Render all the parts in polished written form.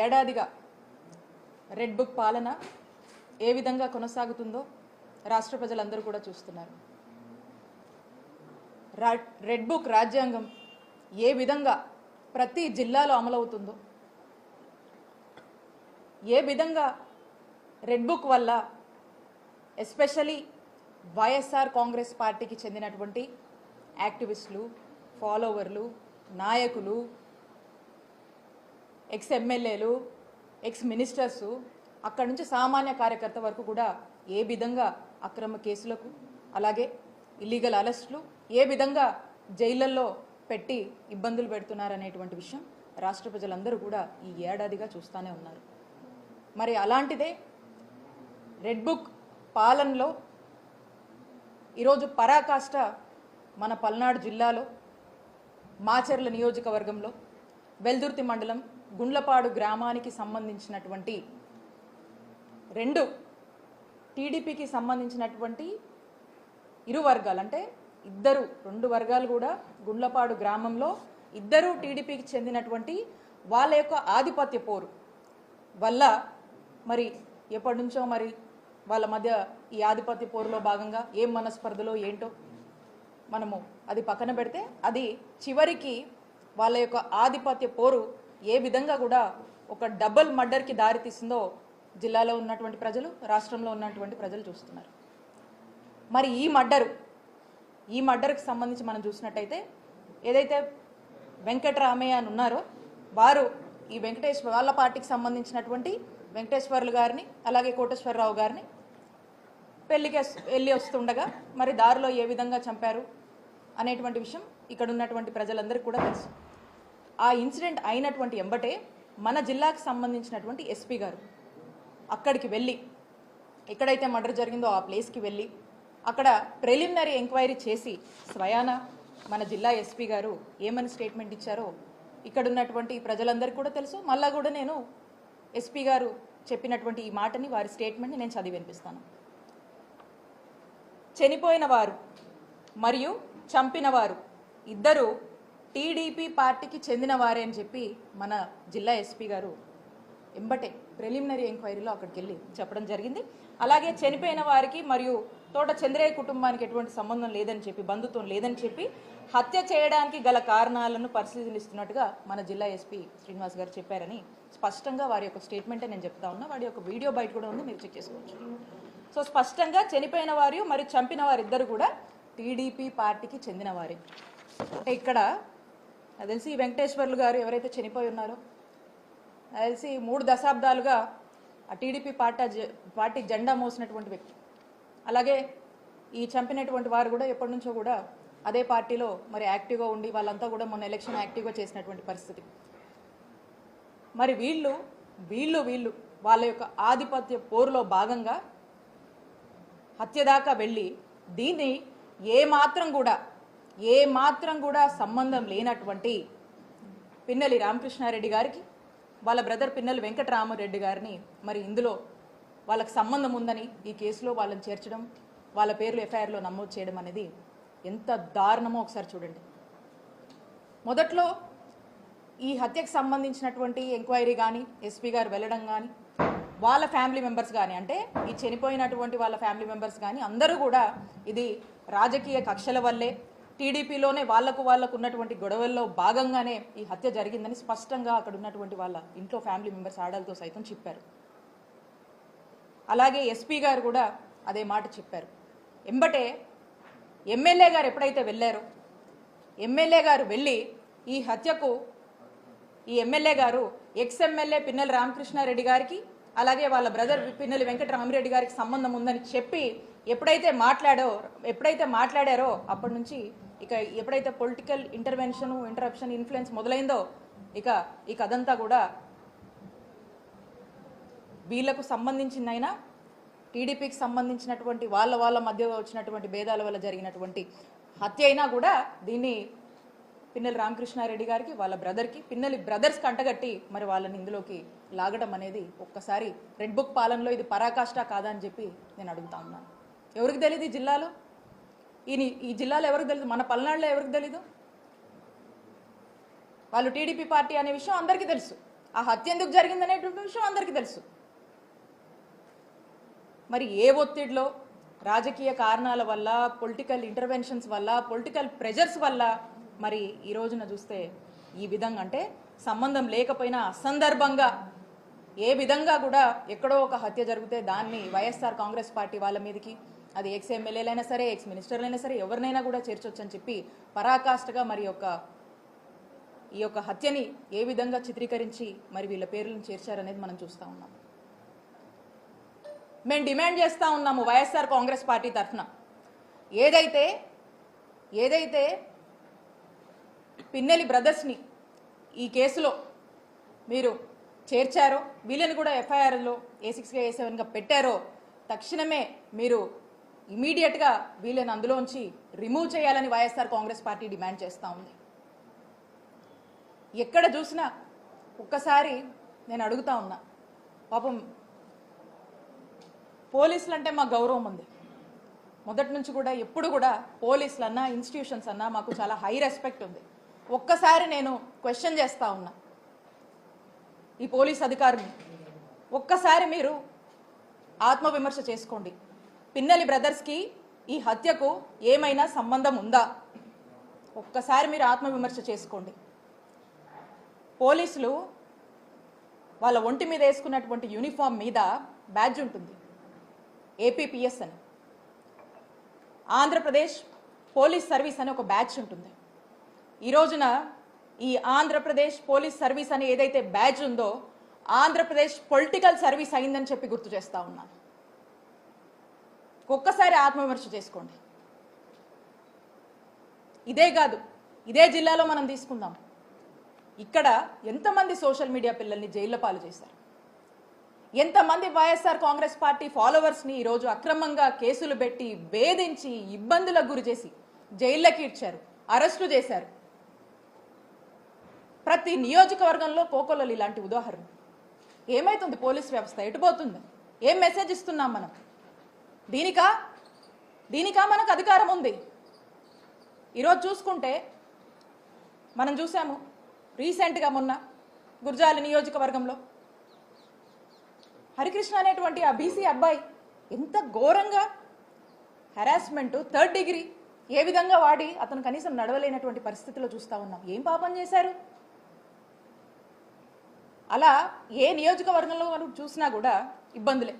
ఏడాదిగా red book పాలన ఏ విధంగా కొనసాగుతుందో రాష్ట్ర ప్రజలందరూ కూడా చూస్తున్నారు. రెడ్ బుక్ రాజ్యాంగం ఏ విధంగా ప్రతి జిల్లాలో అమలవుతుందో, ఏ విధంగా రెడ్ బుక్ వల్ల ఎస్పెషలీ వైఎస్ఆర్ కాంగ్రెస్ పార్టీకి చెందినటువంటి యాక్టివిస్టులు, ఫాలోవర్లు, నాయకులు, ఎక్స్ ఎమ్మెల్యేలు, ఎక్స్ మినిస్టర్సు, అక్కడి నుంచి సామాన్య కార్యకర్త వరకు కూడా ఏ విధంగా అక్రమ కేసులకు, అలాగే ఇల్లీగల్ అరెస్టులు, ఏ విధంగా జైళ్ళల్లో పెట్టి ఇబ్బందులు పెడుతున్నారనేటువంటి విషయం రాష్ట్ర ప్రజలందరూ కూడా ఈ ఏడాదిగా చూస్తూనే ఉన్నారు. మరి అలాంటిదే రెడ్ బుక్ పాలనలో ఈరోజు పరాకాష్ట మన పల్నాడు జిల్లాలో మాచర్ల నియోజకవర్గంలో వెల్దుర్తి మండలం గుండ్లపాడు గ్రామానికి సంబంధించినటువంటి రెండు టీడీపీకి సంబంధించినటువంటి ఇరు వర్గాలు, అంటే రెండు వర్గాలు కూడా గుండ్లపాడు గ్రామంలో ఇద్దరు టీడీపీకి చెందినటువంటి వాళ్ళ యొక్క ఆధిపత్య పోరు వల్ల మరి ఎప్పటి నుంచో మరి వాళ్ళ మధ్య ఈ ఆధిపత్య పోరులో భాగంగా ఏం మనస్పర్ధలో ఏంటో మనము అది పక్కన పెడితే, అది చివరికి వాళ్ళ యొక్క ఆధిపత్య పోరు ఏ విధంగా కూడా ఒక డబుల్ మర్డర్కి దారితీసిందో జిల్లాలో ఉన్నటువంటి ప్రజలు, రాష్ట్రంలో ఉన్నటువంటి ప్రజలు చూస్తున్నారు. మరి ఈ మర్డర్కి సంబంధించి మనం చూసినట్టయితే ఏదైతే వెంకటరామయ్య అని ఉన్నారో వారు ఈ వాళ్ళ పార్టీకి సంబంధించినటువంటి వెంకటేశ్వర్లు గారిని, అలాగే కోటేశ్వరరావు గారిని పెళ్లికి వెళ్ళి వస్తుండగా మరి దారిలో ఏ విధంగా చంపారు అనేటువంటి విషయం ఇక్కడ ఉన్నటువంటి ప్రజలందరికీ కూడా తెలుసు. ఆ ఇన్సిడెంట్ అయినటువంటి ఎంబటే మన జిల్లాకు సంబంధించినటువంటి ఎస్పీ గారు అక్కడికి వెళ్ళి, ఎక్కడైతే మర్డర్ జరిగిందో ఆ ప్లేస్కి వెళ్ళి అక్కడ ప్రిలిమినరీ ఎంక్వైరీ చేసి స్వయాన మన జిల్లా ఎస్పీ గారు ఏమని స్టేట్మెంట్ ఇచ్చారో ఇక్కడ ఉన్నటువంటి ప్రజలందరికీ కూడా తెలుసు. మళ్ళా కూడా నేను ఎస్పీ గారు చెప్పినటువంటి ఈ మాటని, వారి స్టేట్మెంట్ని నేను చదివి వినిపిస్తాను. చనిపోయిన వారు మరియు చంపిన వారు ఇద్దరు టీడీపీ పార్టీకి చెందిన వారే అని చెప్పి మన జిల్లా ఎస్పీ గారు ఎంబటే ప్రిలిమినరీ ఎంక్వైరీలో అక్కడికి వెళ్ళి చెప్పడం జరిగింది. అలాగే చనిపోయిన వారికి మరియు తోట చంద్రయ్య కుటుంబానికి ఎటువంటి సంబంధం లేదని చెప్పి, బంధుత్వం లేదని చెప్పి హత్య చేయడానికి గల కారణాలను పరిశీలిస్తున్నట్టుగా మన జిల్లా ఎస్పీ శ్రీనివాస్ గారు చెప్పారని స్పష్టంగా వారి యొక్క స్టేట్మెంటే నేను చెప్తా ఉన్నా. వాడి యొక్క వీడియో బయట కూడా ఉంది, మీరు చెక్ చేసుకోవచ్చు. సో స్పష్టంగా చనిపోయిన వారు మరియు చంపిన వారిద్దరు కూడా టీడీపీ పార్టీకి చెందిన వారే. అంటే ఇక్కడ నాకు తెలిసి వెంకటేశ్వర్లు గారు ఎవరైతే చనిపోయి ఉన్నారో, నాకు తెలిసి 3 దశాబ్దాలుగా ఆ టీడీపీ పార్టీ జెండా మోసినటువంటి వ్యక్తి. అలాగే ఈ చంపినటువంటి వారు కూడా ఎప్పటి నుంచో కూడా అదే పార్టీలో మరి యాక్టివ్గా ఉండి వాళ్ళంతా కూడా మొన్న ఎలక్షన్ యాక్టివ్గా చేసినటువంటి పరిస్థితి. మరి వీళ్ళు వాళ్ళ యొక్క ఆధిపత్య పోరులో భాగంగా హత్య దాకా వెళ్ళి దీన్ని ఏ మాత్రం కూడా సంబంధం లేనటువంటి పిన్నెల్లి రామకృష్ణారెడ్డి గారికి, వాళ్ళ బ్రదర్ పిన్నెల్లి వెంకటరామరెడ్డి గారిని మరి ఇందులో వాళ్ళకి సంబంధం ఉందని ఈ కేసులో వాళ్ళని చేర్చడం, వాళ్ళ పేర్లు ఎఫ్ఐఆర్లో నమోదు చేయడం అనేది ఎంత దారుణమో ఒకసారి చూడండి. మొదట్లో ఈ హత్యకు సంబంధించినటువంటి ఎంక్వైరీ కానీ, ఎస్పీ గారు వెళ్ళడం కానీ, వాళ్ళ ఫ్యామిలీ మెంబర్స్ కానీ, అంటే ఈ చనిపోయినటువంటి వాళ్ళ ఫ్యామిలీ మెంబర్స్ కానీ అందరూ కూడా ఇది రాజకీయ కక్షల వల్లే, టీడీపీలోనే వాళ్ళకు ఉన్నటువంటి గొడవల్లో భాగంగానే ఈ హత్య జరిగిందని స్పష్టంగా అక్కడ ఉన్నటువంటి వాళ్ళ ఇంట్లో ఫ్యామిలీ మెంబర్స్ ఆడలతో సైతం చెప్పారు. అలాగే ఎస్పీ గారు కూడా అదే మాట చెప్పారు. ఎంబటే ఎమ్మెల్యే గారు ఎప్పుడైతే వెళ్ళారో, ఎమ్మెల్యే గారు వెళ్ళి ఈ హత్యకు ఈ ఎమ్మెల్యే గారు ఎక్స్ ఎమ్మెల్యే పిన్నెల్లి రామకృష్ణారెడ్డి గారికి, అలాగే వాళ్ళ బ్రదర్ పిన్నెల్లి వెంకటరామరెడ్డి గారికి సంబంధం ఉందని చెప్పి ఎప్పుడైతే మాట్లాడారో అప్పటి నుంచి ఇక ఎప్పుడైతే పొలిటికల్ ఇంటరప్షన్ ఇన్ఫ్లుయెన్స్ మొదలైందో ఇక ఈ కథంతా కూడా వీళ్లకు సంబంధించిందైనా, టీడీపీకి సంబంధించినటువంటి వాళ్ళ మధ్య వచ్చినటువంటి భేదాల వల్ల జరిగినటువంటి హత్య అయినా కూడా దీన్ని పిన్నెల్లి రామకృష్ణారెడ్డి గారికి, వాళ్ళ బ్రదర్కి, పిన్నెల్లి బ్రదర్స్కి అంటగట్టి మరి వాళ్ళని ఇందులోకి లాగడం అనేది ఒక్కసారి రెడ్ బుక్ పాలనలో ఇది పరాకాష్ట కాదా అని చెప్పి నేను అడుగుతా ఉన్నాను. ఎవరికి తెలియదు ఈ జిల్లాలో? ఈ జిల్లాలో ఎవరికి తెలియదు? మన పల్నాడులో ఎవరికి తెలీదు? వాళ్ళు టీడీపీ పార్టీ అనే విషయం అందరికీ తెలుసు. ఆ హత్య ఎందుకు జరిగిందనేటువంటి విషయం అందరికీ తెలుసు. మరి ఏ ఒత్తిడిలో, రాజకీయ కారణాల వల్ల, పొలిటికల్ ఇంటర్వెన్షన్స్ వల్ల, పొలిటికల్ ప్రెజర్స్ వల్ల మరి ఈ రోజున చూస్తే ఈ విధంగా, అంటే సంబంధం లేకపోయినా అసందర్భంగా ఏ విధంగా కూడా ఎక్కడో ఒక హత్య జరిగితే దాన్ని వైఎస్ఆర్ కాంగ్రెస్ పార్టీ వాళ్ళ మీదకి, అది ఎక్స్ ఎమ్మెల్యేలైనా సరే, ఎక్స్ మినిస్టర్లైనా సరే, ఎవరినైనా కూడా చేర్చొచ్చని చెప్పి పరాకాష్ఠగా మరి ఈ యొక్క హత్యని ఏ విధంగా చిత్రీకరించి మరి వీళ్ళ పేర్లను చేర్చారనేది మనం చూస్తూ ఉన్నాం. మేము డిమాండ్ చేస్తూ ఉన్నాము వైఎస్ఆర్ కాంగ్రెస్ పార్టీ తరఫున, ఏదైతే పిన్నెలి బ్రదర్స్ని ఈ కేసులో మీరు చేర్చారో, వీళ్ళని కూడా ఎఫ్ఐఆర్లో A6గా A7గా పెట్టారో, తక్షణమే మీరు ఇమీడియట్గా వీళ్ళని అందులోంచి రిమూవ్ చేయాలని వైఎస్ఆర్ కాంగ్రెస్ పార్టీ డిమాండ్ చేస్తూ ఉంది. ఎక్కడ చూసినా ఒక్కసారి నేను అడుగుతా ఉన్నా, పాపం పోలీసులు అంటే మా గౌరవం ఉంది, మొదటి నుంచి కూడా ఎప్పుడు కూడా పోలీసులు అన్నా, ఇన్స్టిట్యూషన్స్ అన్నా మాకు చాలా హై రెస్పెక్ట్ ఉంది. ఒక్కసారి నేను క్వశ్చన్ చేస్తూ ఉన్నా ఈ పోలీస్ అధికారులు, ఒక్కసారి మీరు ఆత్మవిమర్శ చేసుకోండి. పిన్నెలి బ్రదర్స్కి ఈ హత్యకు ఏమైనా సంబంధం ఉందా? ఒక్కసారి మీరు ఆత్మవిమర్శ చేసుకోండి. పోలీసులు వాళ్ళ ఒంటి మీద వేసుకున్నటువంటి యూనిఫామ్ మీద బ్యాడ్జ్ ఉంటుంది, APPS అని. ఆంధ్రప్రదేశ్ పోలీస్ సర్వీస్ అని ఒక బ్యాడ్జ్ ఉంటుంది. ఈ రోజున ఈ ఆంధ్రప్రదేశ్ పోలీస్ సర్వీస్ అని ఏదైతే బ్యాడ్జ్ ఉందో, ఆంధ్రప్రదేశ్ పొలిటికల్ సర్వీస్ అయిందని చెప్పి గుర్తు చేస్తూ ఉన్నాను. ఒక్కసారి ఆత్మవిమర్శ చేసుకోండి. ఇదే కాదు, ఇదే జిల్లాలో మనం తీసుకుందాం, ఇక్కడ ఎంతమంది సోషల్ మీడియా పిల్లల్ని జైళ్ల పాలు చేశారు, ఎంతమంది వైఎస్ఆర్ కాంగ్రెస్ పార్టీ ఫాలోవర్స్ని ఈరోజు అక్రమంగా కేసులు పెట్టి వేధించి ఇబ్బందులకు గురి చేసి జైళ్ళకి ఇచ్చారు, అరెస్టు చేశారు. ప్రతి నియోజకవర్గంలో కోకొల్లలు ఇలాంటి ఉదాహరణ. ఏమైతుంది పోలీస్ వ్యవస్థ, ఎటుపోతుంది? ఏం మెసేజ్ ఇస్తున్నాం మనం? దీనికా మనకు అధికారం ఉంది? ఈరోజు చూసుకుంటే మనం చూసాము రీసెంట్గా మొన్న గుర్జాల నియోజకవర్గంలో హరికృష్ణ అనేటువంటి ఆ బీసీ అబ్బాయి ఎంత ఘోరంగా హెరాస్మెంట్, 3rd డిగ్రీ ఏ విధంగా వాడి అతను కనీసం నడవలేనటువంటి పరిస్థితిలో చూస్తూ ఉన్నాం. ఏం పాపం చేశారు? అలా ఏ నియోజకవర్గంలో మనం చూసినా కూడా ఇబ్బందులే.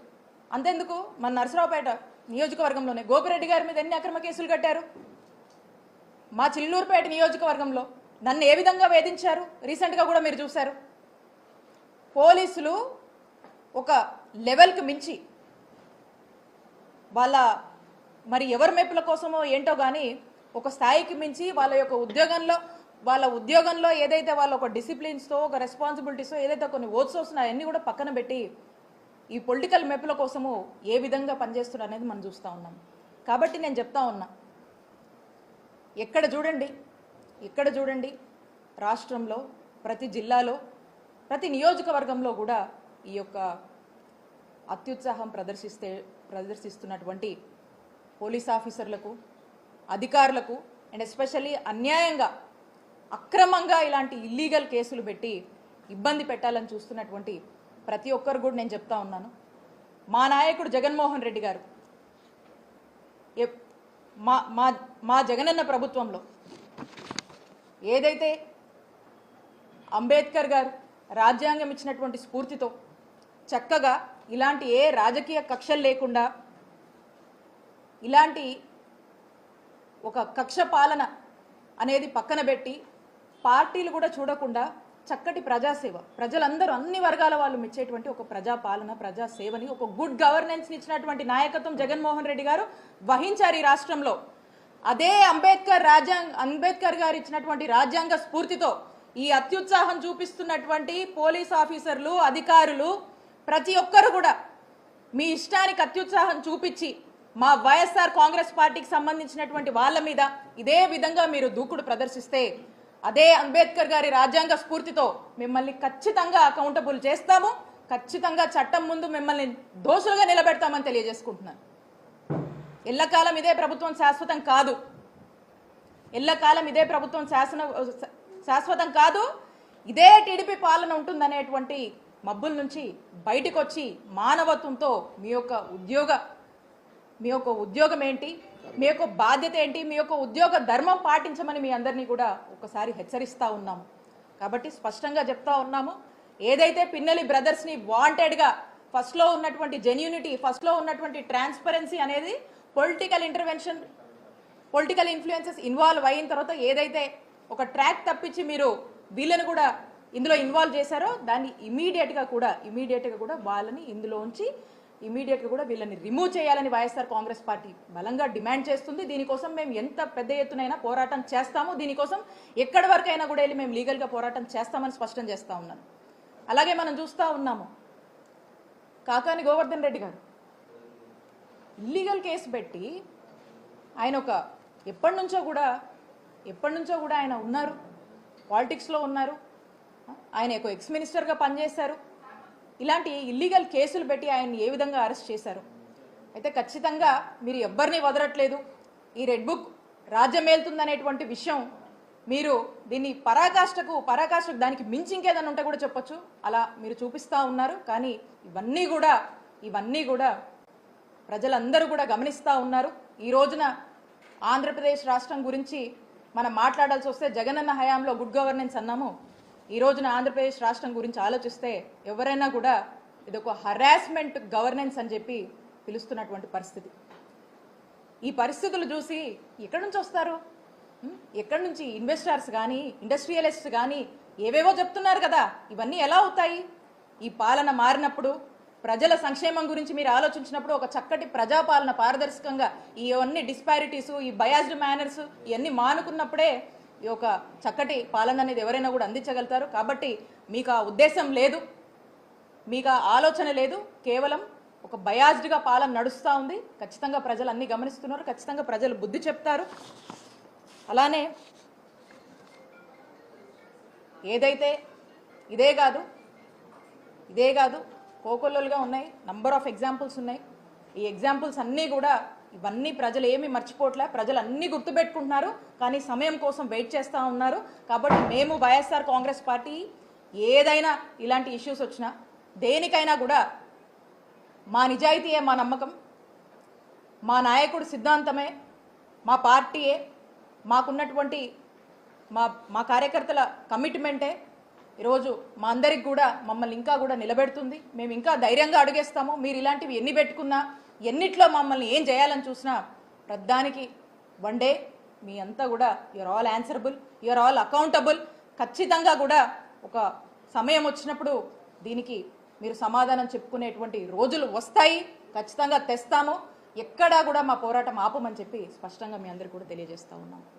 అంతెందుకు, మన నరసరావుపేట నియోజకవర్గంలోనే గోపిరెడ్డి గారి మీద ఎన్ని అక్రమ కేసులు కట్టారు. మా చిల్లూరుపేట నియోజకవర్గంలో నన్ను ఏ విధంగా వేధించారు రీసెంట్గా కూడా మీరు చూశారు. పోలీసులు ఒక లెవెల్కి మించి వాళ్ళ మరి ఎవరి మెప్పుల కోసమో ఏంటో కానీ ఒక స్థాయికి మించి వాళ్ళ ఉద్యోగంలో ఏదైతే వాళ్ళ ఒక డిసిప్లిన్స్తో, ఒక రెస్పాన్సిబిలిటీస్తో ఏదైతే కొన్ని ఓట్స్ వస్తున్నాయో అవన్నీ కూడా పక్కన పెట్టి ఈ పొలిటికల్ మెప్పుల కోసము ఏ విధంగా పనిచేస్తున్నారు అనేది మనం చూస్తూ ఉన్నాం. కాబట్టి నేను చెప్తా ఉన్నా, ఎక్కడ చూడండి రాష్ట్రంలో ప్రతి జిల్లాలో ప్రతి నియోజకవర్గంలో కూడా ఈ యొక్క అత్యుత్సాహం ప్రదర్శిస్తున్నటువంటి పోలీస్ ఆఫీసర్లకు, అధికారులకు అండ్ ఎస్పెషల్లీ అన్యాయంగా అక్రమంగా ఇలాంటి ఇల్లీగల్ కేసులు పెట్టి ఇబ్బంది పెట్టాలని చూస్తున్నటువంటి ప్రతి ఒక్కరు కూడా నేను చెప్తా ఉన్నాను, మా నాయకుడు జగన్మోహన్ రెడ్డి గారు మా జగనన్న ప్రభుత్వంలో ఏదైతే అంబేద్కర్ గారు రాజ్యాంగం ఇచ్చినటువంటి స్ఫూర్తితో చక్కగా ఇలాంటి ఏ రాజకీయ కక్షలు లేకుండా, ఇలాంటి ఒక కక్ష పాలన అనేది పక్కన పెట్టి పార్టీలు కూడా చూడకుండా చక్కటి ప్రజాసేవ, ప్రజలందరూ అన్ని వర్గాల వాళ్ళు మెచ్చేటువంటి ఒక ప్రజాపాలన, ప్రజాసేవని, ఒక గుడ్ గవర్నెన్స్ని ఇచ్చినటువంటి నాయకత్వం జగన్మోహన్ రెడ్డి గారు వహించారు ఈ రాష్ట్రంలో. అదే అంబేద్కర్ గారు ఇచ్చినటువంటి రాజ్యాంగ స్ఫూర్తితో ఈ అత్యుత్సాహం చూపిస్తున్నటువంటి పోలీస్ ఆఫీసర్లు, అధికారులు ప్రతి ఒక్కరు కూడా మీ ఇష్టానికి అత్యుత్సాహం చూపించి మా వైఎస్ఆర్ కాంగ్రెస్ పార్టీకి సంబంధించినటువంటి వాళ్ళ మీద ఇదే విధంగా మీరు దూకుడు ప్రదర్శిస్తే అదే అంబేద్కర్ గారి రాజ్యాంగ స్ఫూర్తితో మిమ్మల్ని ఖచ్చితంగా అకౌంటబుల్ చేస్తాము, ఖచ్చితంగా చట్టం ముందు మిమ్మల్ని దోషులుగా నిలబెడతామని తెలియజేసుకుంటున్నాను. ఎల్లకాలం ఇదే ప్రభుత్వం శాశ్వతం కాదు, ఎల్లకాలం ఇదే ప్రభుత్వం శాశ్వతం కాదు. ఇదే టీడీపీ పాలన ఉంటుందనేటువంటి మబ్బుల నుంచి బయటకు వచ్చి మానవత్వంతో మీ యొక్క ఉద్యోగం ఏంటి, మీ యొక్క బాధ్యత ఏంటి, మీ యొక్క ఉద్యోగ ధర్మం పాటించమని మీ అందరినీ కూడా ఒకసారి హెచ్చరిస్తూ ఉన్నాము. కాబట్టి స్పష్టంగా చెప్తా ఉన్నాము, ఏదైతే పిన్నెల్లి బ్రదర్స్ని వాంటెడ్గా ఫస్ట్లో ఉన్నటువంటి జెన్యూనిటీ, ఫస్ట్లో ఉన్నటువంటి ట్రాన్స్పరెన్సీ అనేది political intervention, political influences involve అయిన తర్వాత ఏదైతే ఒక ట్రాక్ తప్పించి మీరు వీళ్ళని కూడా ఇందులో ఇన్వాల్వ్ చేశారో దాన్ని ఇమీడియట్గా కూడా వాళ్ళని ఇందులో ఉంచి ఇమీడియట్గా కూడా వీళ్ళని రిమూవ్ చేయాలని వైఎస్ఆర్ కాంగ్రెస్ పార్టీ బలంగా డిమాండ్ చేస్తుంది. దీనికోసం మేము ఎంత పెద్ద ఎత్తునైనా పోరాటం చేస్తాము. దీనికోసం ఎక్కడి వరకైనా కూడా వెళ్ళి మేము లీగల్గా పోరాటం చేస్తామని స్పష్టం చేస్తూ ఉన్నాను. అలాగే మనం చూస్తూ ఉన్నాము, కాకాని గోవర్ధన్ రెడ్డి గారు ఇల్లీగల్ కేసు పెట్టి ఆయన ఎప్పటి నుంచో కూడా ఆయన ఉన్నారు, పాలిటిక్స్లో ఉన్నారు, ఆయన ఒక ఎక్స్ మినిస్టర్గా పనిచేశారు. ఇలాంటి ఇల్లీగల్ కేసులు పెట్టి ఆయన్ని ఏ విధంగా అరెస్ట్ చేశారు? అయితే ఖచ్చితంగా మీరు ఎవ్వరిని వదలట్లేదు. ఈ రెడ్ బుక్ రాజ్యం మేలుతుందనేటువంటి విషయం మీరు దీన్ని పరాకాష్ఠకు దానికి మించి ఇంకేదన్నా ఉంటే కూడా చెప్పొచ్చు, అలా మీరు చూపిస్తూ ఉన్నారు. కానీ ఇవన్నీ కూడా ప్రజలందరూ కూడా గమనిస్తూ ఉన్నారు. ఈ రోజున ఆంధ్రప్రదేశ్ రాష్ట్రం గురించి మనం మాట్లాడాల్సి వస్తే జగనన్న హయాంలో గుడ్ గవర్నెన్స్ అన్నాము. ఈ రోజున ఆంధ్రప్రదేశ్ రాష్ట్రం గురించి ఆలోచిస్తే ఎవరైనా కూడా ఇదొక హరాస్మెంట్ గవర్నెన్స్ అని చెప్పి పిలుస్తున్నటువంటి పరిస్థితి. ఈ పరిస్థితులు చూసి ఎక్కడి నుంచి వస్తారు? ఎక్కడి నుంచి ఇన్వెస్టర్స్ కానీ ఇండస్ట్రియలిస్ట్స్ కానీ ఏవేవో చెప్తున్నారు కదా, ఇవన్నీ ఎలా అవుతాయి? ఈ పాలన మారినప్పుడు, ప్రజల సంక్షేమం గురించి మీరు ఆలోచించినప్పుడు, ఒక చక్కటి ప్రజాపాలన పారదర్శకంగా ఇవన్నీ డిస్పారిటీస్, ఈ బయాస్డ్ మేనర్స్ ఇవన్నీ మానుకున్నప్పుడే ఈ ఒక చక్కటి పాలన అనేది ఎవరైనా కూడా అందించగలుగుతారు. కాబట్టి మీకు ఆ ఉద్దేశం లేదు, మీకు ఆ ఆలోచన లేదు, కేవలం ఒక బయాస్డ్గా పాలన నడుస్తూ ఉంది. ఖచ్చితంగా ప్రజలు అన్నీ గమనిస్తున్నారు, ఖచ్చితంగా ప్రజలు బుద్ధి చెప్తారు. అలానే ఏదైతే ఇదే కాదు కోకొల్లలుగా ఉన్నాయి, నంబర్ ఆఫ్ ఎగ్జాంపుల్స్ ఉన్నాయి. ఈ ఎగ్జాంపుల్స్ అన్నీ కూడా ఇవన్నీ ప్రజలు ఏమీ మర్చిపోవట్లే, ప్రజలు అన్నీ గుర్తుపెట్టుకుంటున్నారు. కానీ సమయం కోసం వెయిట్ చేస్తూ ఉన్నారు. కాబట్టి మేము వైఎస్ఆర్ కాంగ్రెస్ పార్టీ ఏదైనా ఇలాంటి ఇష్యూస్ వచ్చినా దేనికైనా కూడా మా నిజాయితీయే మా నమ్మకం, మా నాయకుడి సిద్ధాంతమే, మా పార్టీయే, మాకున్నటువంటి మా కార్యకర్తల కమిట్మెంటే ఈరోజు మా అందరికి కూడా మమ్మల్ని ఇంకా కూడా నిలబెడుతుంది. మేము ఇంకా ధైర్యంగా అడుగేస్తాము. మీరు ఇలాంటివి ఎన్ని పెట్టుకున్నా, ఎన్నిట్లో మమ్మల్ని ఏం చేయాలని చూసినా ప్రధానికి వన్ డే మీ అంతా కూడా you are all answerable, you are all accountable. ఖచ్చితంగా కూడా ఒక సమయం వచ్చినప్పుడు దీనికి మీరు సమాధానం చెప్పుకునేటువంటి రోజులు వస్తాయి. ఖచ్చితంగా తెస్తాము. ఎక్కడా కూడా మా పోరాటం ఆపమని చెప్పి స్పష్టంగా మీ అందరికీ కూడా తెలియజేస్తూ ఉన్నాం.